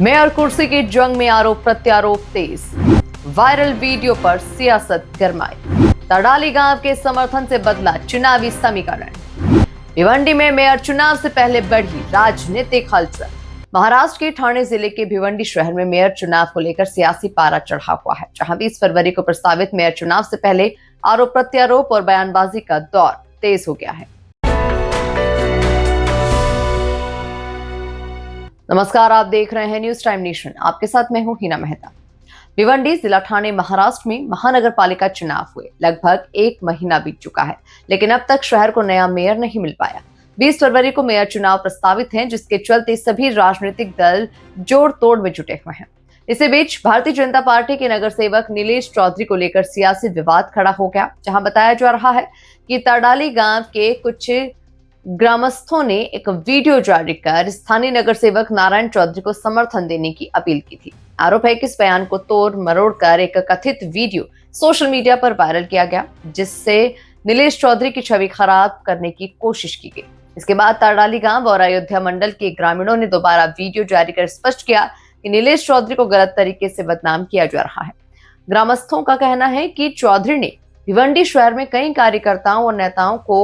Mayor कुर्सी की जंग में आरोप प्रत्यारोप तेज। वायरल वीडियो पर सियासत गरमाई। तड़ाली गांव के समर्थन से बदला चुनावी समीकरण। भिवंडी में मेयर चुनाव से पहले बढ़ी राजनीतिक हलचल। महाराष्ट्र के ठाणे जिले के भिवंडी शहर में मेयर चुनाव को लेकर सियासी पारा चढ़ा हुआ है, जहां 20 फरवरी को प्रस्तावित मेयर चुनाव से पहले आरोप प्रत्यारोप और बयानबाजी का दौर तेज हो गया है। नमस्कार, आप देख रहे हैं न्यूज टाइम नेशन। आपके साथ मैं हूं हिना मेहता। भिवंडी जिला ठाणे महाराष्ट्र में महानगर पालिका चुनाव हुए लगभग 1 महीना बीत चुका है, लेकिन अब तक शहर को नया मेयर नहीं मिल पाया। 20 फरवरी को मेयर चुनाव प्रस्तावित हैं, जिसके चलते सभी राजनीतिक दल जोड़ तोड़ में जुटे हुए हैं। इसी बीच भारतीय जनता पार्टी के नगर सेवक नीलेश चौधरी को लेकर सियासी विवाद खड़ा हो गया, जहां बताया जा रहा है कि तड़ाली गांव के कुछ ग्रामस्थों ने एक वीडियो जारी कर स्थानीय नगर सेवक नारायण चौधरी को समर्थन देने की अपील की थी। आरोप है कि इस बयान को तोड़ मरोड़ कर एक कथित वीडियो सोशल मीडिया पर वायरल किया गया, जिससे नीलेश चौधरी की छवि खराब करने की कोशिश की गई। इसके बाद तड़ाली गांव और अयोध्या मंडल के ग्रामीणों ने दोबारा वीडियो जारी कर स्पष्ट किया कि नीलेश चौधरी को गलत तरीके से बदनाम किया जा रहा है। ग्रामस्थों का कहना है कि चौधरी ने भिवंडी शहर में कई कार्यकर्ताओं और नेताओं को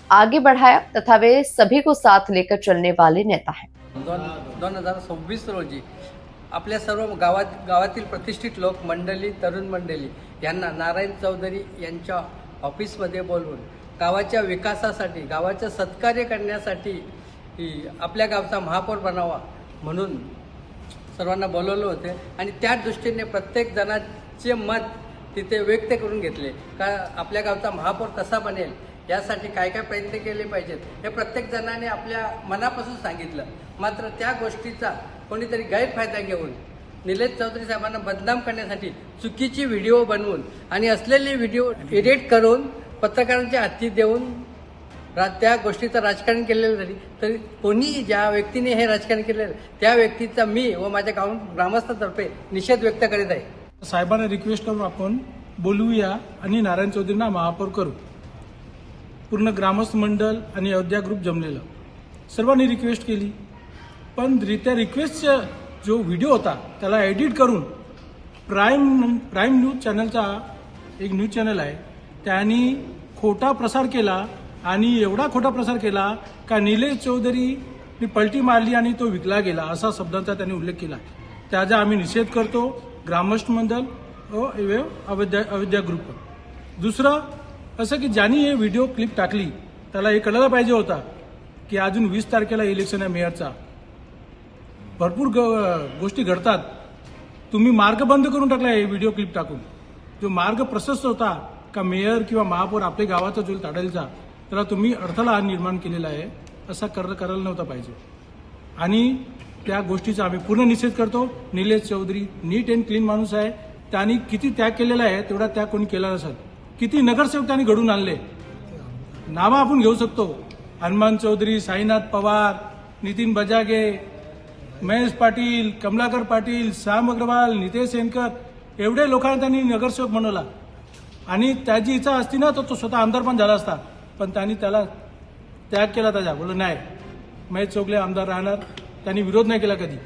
आगे बढ़ाया तथा वे सभी को साथ लेकर चलने वाले नेता हैं। 2026 रोजी आपल्या सर्व गावातील प्रतिष्ठित लोक मंडळी, तरुण मंडळी यांना नारायण चौधरी यांच्या ऑफिसमध्ये बोलवून गावाच्या विकासासाठी, गावाचं सत्कार्य करण्यासाठी आपल्या गावचा महापौर बनावा म्हणून सर्वांना बोलवलं होते आणि त्या दृष्टीने प्रत्येक जणाचे मत तिथे व्यक्त करून घेतले का आपल्या गावचा महापौर कसा बनेल, यासाठी काय काय प्रयत्न केले पाहिजेत हे प्रत्येक जणाने आपल्या मनापासून सांगितलं। मात्र त्या गोष्टीचा कोणीतरी गैरफायदा घेऊन निलेश चौधरी साहेबांना बदनाम करण्यासाठी चुकीची व्हिडिओ बनवून आणि असलेले व्हिडिओ एडिट करून पत्रकारांच्या हाती देऊन त्या गोष्टीचं राजकारण केलेलं जरी तरी कोणी ज्या व्यक्तीने हे राजकारण केलेलं त्या व्यक्तीचा मी व माझ्या ग्रामस्थांतर्फे निषेध व्यक्त करीत आहे। साहेबांना रिक्वेस्ट करून आपण बोलवूया आणि नारायण चौधरींना महापौर करू। पूर्ण ग्रामस्थ मंडळ आणि अयोध्या ग्रुप जमलेलं सर्वांनी रिक्वेस्ट केली, पण त्या रिक्वेस्टचा जो व्हिडिओ होता त्याला एडिट करून प्राईम न्यूज चॅनलचा एक न्यूज चॅनल आहे त्यांनी खोटा प्रसार केला आणि एवढा खोटा प्रसार केला का निलेश चौधरीने पलटी मारली आणि तो विकला गेला असा शब्दांचा त्यांनी उल्लेख केला। त्याचा आम्ही निषेध करतो, ग्रामस्थ मंडळ व अयोध्या ग्रुप। दुसरं असं की ज्यांनी हे व्हिडिओ क्लिप टाकली त्याला हे कळलं पाहिजे होता की अजून 20 तारखेला इलेक्शन आहे मेयरचा, भरपूर गोष्टी घडतात। तुम्ही मार्ग बंद करून टाकला हे व्हिडिओ क्लिप टाकून। जो मार्ग प्रशस्त होता का मेयर किंवा महापौर आपल्या गावाचा जो ताडेलचा त्याला तुम्ही अडथळा निर्माण केलेला आहे, असा करायला नव्हता पाहिजे आणि त्या गोष्टीचा आम्ही पूर्ण निषेध करतो। निलेश चौधरी नीट अँड क्लीन माणूस आहे, त्यांनी किती त्याग केलेला आहे तेवढा त्याग कोणी केला नसेल। किती नगरसेवक त्यांनी घडून आणले, नावं आपण घेऊ शकतो, हनुमान चौधरी, साईनाथ पवार, नितीन बजागे, महेश पाटील, कमलाकर पाटील, श्याम अग्रवाल, नितेश सेनकर, एवढे लोकांना त्यांनी नगरसेवक बनवला आणि त्याची इच्छा असती ना तर तो स्वतः आमदार पण झाला असता, पण त्यांनी त्याला त्याग केला। त्याच्या बोललो नाही महेश चौगले आमदार राहणार, त्यांनी विरोध नाही केला कधी।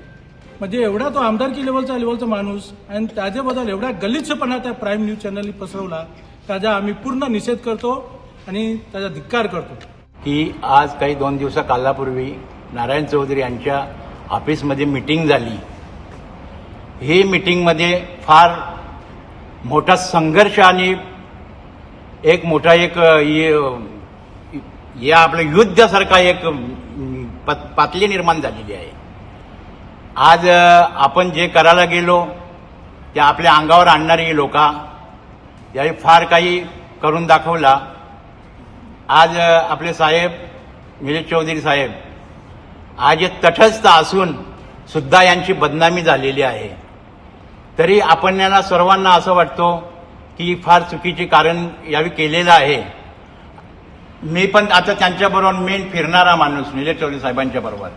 म्हणजे एवढा तो आमदारकी लेवलचा माणूस आणि त्याच्याबद्दल एवढा गलिच्छपणा त्या प्राईम न्यूज चॅनलनी पसरवला, त्याचा आम्ही पूर्ण निषेध करतो आणि त्याचा धिक्कार करतो। की आज काही 2 दिवसापूर्वी नारायण चौधरी यांच्या ऑफिसमध्ये मीटिंग झाली। ही मीटिंगमध्ये फार मोठा संघर्ष आणि एक मोठा या आपल्या युद्धासारखा एक पातळी निर्माण झालेली आहे। आज आपण जे करायला गेलो ते आपल्या अंगावर आणणारी लोक यावेळी फार काही करून दाखवला। आज आपले साहेब निलेश चौधरी साहेब आज तटस्थ असून सुद्धा यांची बदनामी झालेली आहे, तरी आपण यांना सर्वांना असं वाटतो की फार चुकीचे कारण यावेळी केलेलं आहे। मी पण आता त्यांच्याबरोबर मेन फिरणारा माणूस निलेश चौधरी साहेबांच्या बरोबर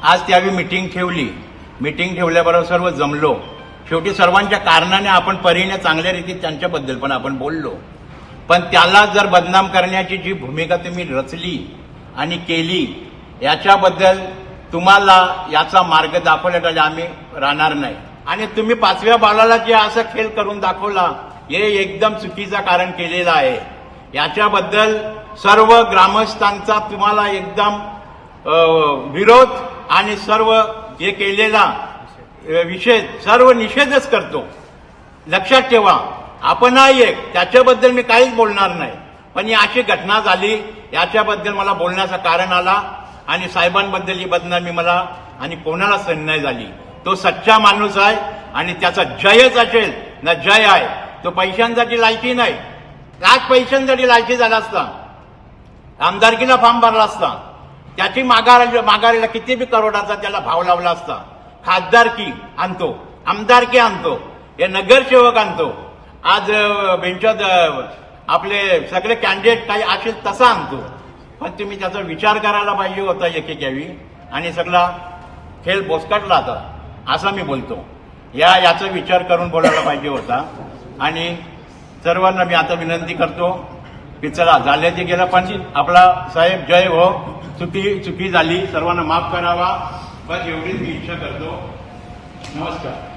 आज त्यावेळी मीटिंग ठेवली। मीटिंग ठेवल्याबरोबर सर्व जमलो, शेवटी सर्वांच्या कारणाने आपण परीने चांगल्या रीतीत त्यांच्याबद्दल पण आपण बोललो, पण त्याला जर बदनाम करण्याची जी भूमिका तुम्ही रचली आणि केली याच्याबद्दल तुम्हाला याचा मार्ग दाखवल्याशिवाय आम्ही राहणार नाही. आणि तुम्ही 5व्या बालाला जे असं खेळ करून दाखवला हे एकदम चुकीचं कारण केलेलं आहे. याच्याबद्दल सर्व ग्रामस्थांचा तुम्हाला एकदम विरोध आणि सर्व हे केलेला विषय सर्व निषेधच करतो. लक्षात ठेवा, आपण एक त्याच्याबद्दल मी काहीच बोलणार नाही, पण ही अशी घटना झाली याच्याबद्दल मला बोलण्याचं कारण आला आणि साहेबांबद्दल ही बदनामी मला आणि कोणाला सहन नाही झाली. तो सच्चा माणूस आहे आणि त्याचा जयच असेल ना जय आहे. तो पैशांसाठी लालची नाही. त्याच पैशांसाठी लालची झाला असता आमदारकीला फॉर्म भरला असता, त्याची माघारीला किती बी करोडाचा त्याला भाव लावला असता. खासदारकी आणतो, आमदारकी आणतो, हे नगरसेवक आणतो. आज बेंचात आपले सगळे कॅन्डिडेट काही असेल तसा आणतो. पण तुम्ही त्याचा विचार करायला पाहिजे होता एकेकावी आणि सगळा खेळ बोसकटला होता असं मी बोलतो. याचा विचार करून बोलायला पाहिजे होता. आणि सर्वांना मी आता विनंती करतो की चला झाले ते गेलं, पण आपला साहेब जय हो. चुकी झाली, सर्वांना माफ करावा, बस एवढीच मी इच्छा करतो. नमस्कार.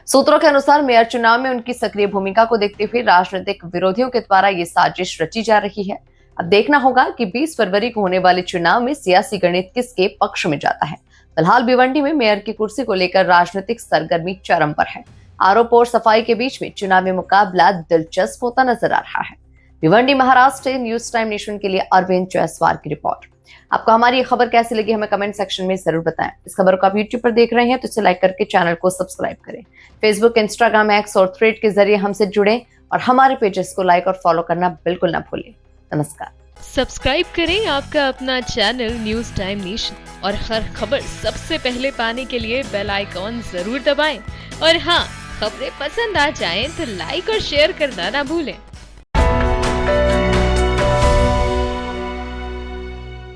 सूत्रों के अनुसार मेयर चुनाव में उनकी सक्रिय भूमिका को देखते हुए राजनीतिक विरोधियों के द्वारा ये साजिश रची जा रही है. अब देखना होगा कि 20 फरवरी को होने वाले चुनाव में सियासी गणित किसके पक्ष में जाता है. फिलहाल भिवंडी में मेयर की कुर्सी को लेकर राजनीतिक सरगर्मी चरम पर है. आरोप और सफाई के बीच में चुनावी मुकाबला दिलचस्प होता नजर आ रहा है. भिवंडी महाराष्ट्र से न्यूज टाइम नेशन के लिए अरविंद जयसवाल की रिपोर्ट. आपको हमारी ये खबर कैसी लगी हमें कमेंट सेक्शन में जरूर बताएं. इस खबर को आप यूट्यूब पर देख रहे हैं तो इसे लाइक करके चैनल को सब्सक्राइब करें. फेसबुक, इंस्टाग्राम, एक्स और थ्रेड के जरिए हमसे जुड़ें और हमारे पेजेस को लाइक और फॉलो करना बिल्कुल ना भूलें. नमस्कार. सब्सक्राइब करें आपका अपना चैनल न्यूज टाइम नेशन और हर खबर सबसे पहले पाने के लिए बेल आइकॉन जरूर दबाएं. और हाँ, खबरें पसंद आ जाएं तो लाइक और शेयर करना ना भूलें.